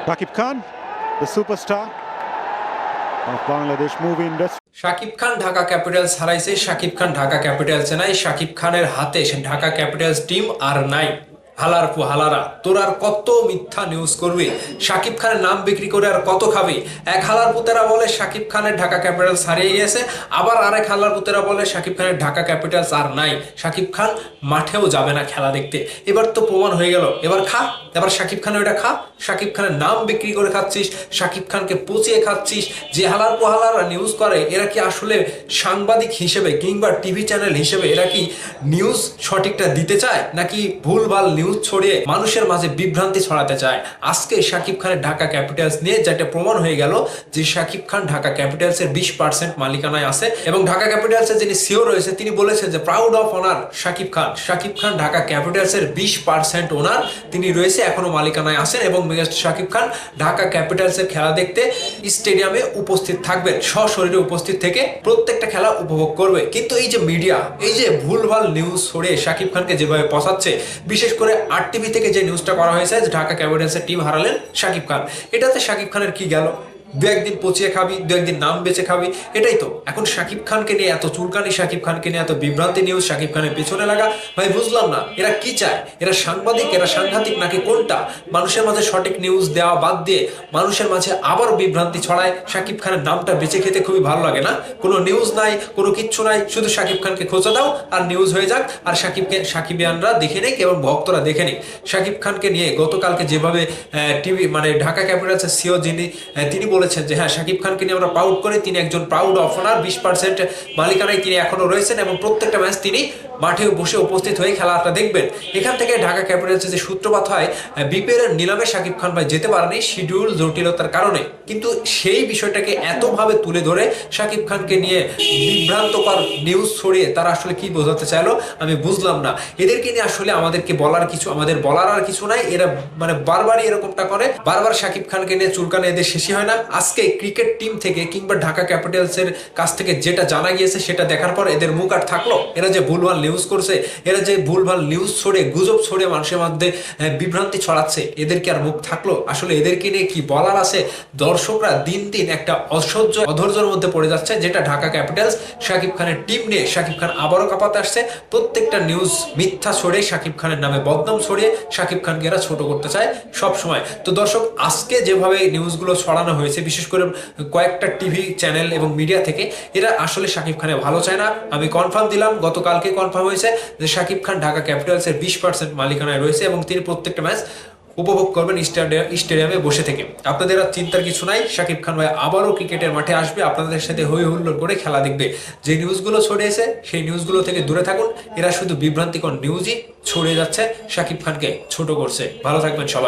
Shakib Khan, the superstar of Bangladesh movie industry. Shakib Khan Dhaka Capitals হারাইছে। শাকিব খান ঢাকা ক্যাপিটালসে নাই। শাকিব খানের হাতে সে ঢাকা ক্যাপিটালস টিম আর নাই। হালার পু হালারা, তোর আর কত মিথ্যা নিউজ করবি? শাকিব খানের নাম বিক্রি করে আর কত খাবি? এক হালার পুতেরা বলে শাকিব খানের ঢাকা ক্যাপিটালস হারিয়ে গেছে, আবার আরেক হালার পুতেরা বলে শাকিব খানের ঢাকা ক্যাপিটালস আর নাই। শাকিব খান মাঠেও যাবে না খেলা দেখতে। এবার তো প্রমাণ হয়ে গেল, এবার খা, এবার শাকিব খানের ওটা খা। শাকিব খানের নাম বিক্রি করে খাচ্ছিস, শাকিব খানকে পচিয়ে খাচ্ছিস। যে হালার পু হালারা নিউজ করে, এরা কি আসলে সাংবাদিক হিসেবে কিংবা টিভি চ্যানেল হিসেবে এরা কি নিউজ সঠিকটা দিতে চায়, নাকি ভুলভাল নিউজ ছড়িয়ে মানুষের মাঝে বিভ্রান্তি ছড়াতে চায়? আজকে শাকিব খানের ঢাকা ক্যাপিটালস নিয়ে যেটা প্রমাণ হয়ে গেল যে শাকিব খান ঢাকা ক্যাপিটালসের 20% মালিকানায় আছে, এবং ঢাকা ক্যাপিটালসের যিনি সিও রয়েছে তিনি বলেছেন যে প্রাউড অফ ওনার শাকিব খান। শাকিব খান ঢাকা ক্যাপিটালসের 20% ওনার তিনি রয়েছে, এখনো মালিকানায় আছেন, এবং শাকিব খান ঢাকা ক্যাপিটালসের খেলা দেখতে স্টেডিয়ামে উপস্থিত থাকবেন, সশরীরে উপস্থিত থেকে প্রত্যেকটা খেলা উপভোগ করবে। কিন্তু এই যে মিডিয়া, এই যে ভুলভাল নিউজ ছড়িয়ে শাকিব খানকে যেভাবে পচাচ্ছে, বিশেষ করে আরটিভি থেকে যে নিউজটা করা হয়েছে যে ঢাকা ক্যাপিটালসের টিম হারালেন শাকিব খান, এটাতে শাকিব খানের কি গেল? দু একদিন পচিয়ে খাবি, দু একদিন নাম বেঁচে খাবি, এটাই তো। এখন শাকিব খানকে নিয়ে এত চুলকানি, শাকিব খানকে নিয়ে এত বিভ্রান্তি নিউজ, শাকিব খানের পেছনে লাগা, ভাই বুঝলাম না এরা কি চায়? এরা সাংবাদিক, এরা সাংঘাতিক নাকি কোনটা? মানুষের মাঝে সঠিক নিউজ দেওয়া বাদ দিয়ে মানুষের মাঝে আবার বিভ্রান্তি ছড়ায়। শাকিব খানের নামটা বেঁচে খেতে খুবই ভালো লাগে না? কোনো নিউজ নাই, কোনো কিচ্ছু নাই, শুধু শাকিব খানকে খোঁজা দাও আর নিউজ হয়ে যাক, আর সাকিবিয়ানরা দেখে নেই এবং ভক্তরা দেখে নেই। শাকিব খানকে নিয়ে গতকালকে যেভাবে টিভি মানে ঢাকা ক্যাপিটালসের সিও যিনি তিনি বলেছেন যে হ্যাঁ, শাকিব খানকে নিয়ে আমরা প্রাউড করি, তিনি একজন প্রাউড অফ ওনার, 20% মালিকানায় তিনি এখনো রয়েছেন, এবং প্রত্যেকটা ম্যাচ তিনি মাঠে বসে উপস্থিত হয়ে খেলাটা দেখবেন। এখান থেকে ঢাকা ক্যাপিটালসের যে সূত্রপাত হয়, বিপিএল এর নিলামে শাকিব খান ভাই যেতে পারেনি শিডিউল জটিলতার কারণে, কিন্তু সেই বিষয়টাকে এতভাবে তুলে ধরে শাকিব খানকে নিয়ে বিভ্রান্তকর নিউজ ছড়িয়ে তারা আসলে কি বোঝাতে চাইলো আমি বুঝলাম না। এদেরকে নিয়ে আসলে আমাদেরকে আমাদের বলার আর কিছু নাই। এরা মানে বারবারই এরকমটা করে, বারবার শাকিব খানকে নিয়ে চুলকানে এদের শেষই হয় না। আজকে ক্রিকেট টিম থেকে কিংবা ঢাকা ক্যাপিটালসের কাছ থেকে যেটা জানা গিয়েছে সেটা দেখার পর এদের মুখ আর থাকলো? এরা যে ভুলভাল নিউজ করছে, এরা যে ভুলভাল নিউজ ছড়ে গুজব ছড়ে মানুষের মধ্যে বিভ্রান্তি ছড়াচ্ছে, এদের কি আর মুখ থাকলো? আসলে এদেরকে নিয়ে কি বলার আছে? দর্শকরা দিন দিন একটা অধৈর্যের মধ্যে পড়ে যাচ্ছে, যেটা ঢাকা ক্যাপিটালস শাকিব খানের টিম নিয়ে শাকিব খান আবারও কাঁপাতে আসছে। প্রত্যেকটা নিউজ মিথ্যা ছড়িয়ে শাকিব খানের নামে বদনাম ছড়িয়ে শাকিব খানকে এরা ছোট করতে চায় সব সময়। তো দর্শক, আজকে যেভাবে নিউজগুলো ছড়ানো হয়েছে বিশেষ করে কয়েকটা টিভি চ্যানেল এবং মিডিয়া থেকে, এরা আসলে শাকিব খানের ভালো চায় না। আমি কনফার্ম দিলাম, গতকালকে কনফার্ম হয়েছে যে শাকিব খান ঢাকা ক্যাপিটালসের 20% মালিকানায় রয়েছে, এবং তিনি প্রত্যেকটা ম্যাচ উপভোগ করবেন স্টেডিয়ামে বসে থেকে। আপনাদের আর চিন্তার কিছু নাই, শাকিব খান ভাই আবারও ক্রিকেটের মাঠে আসবে, আপনাদের সাথে হই হুল্লোড় করে খেলা দেখবে। যে নিউজগুলো ছড়িয়েছে সেই নিউজগুলো থেকে দূরে থাকুন। এরা শুধু বিভ্রান্তিকর নিউজই ছড়িয়ে যাচ্ছে, শাকিব খানকে ছোট করছে। ভালো থাকবেন সবাই।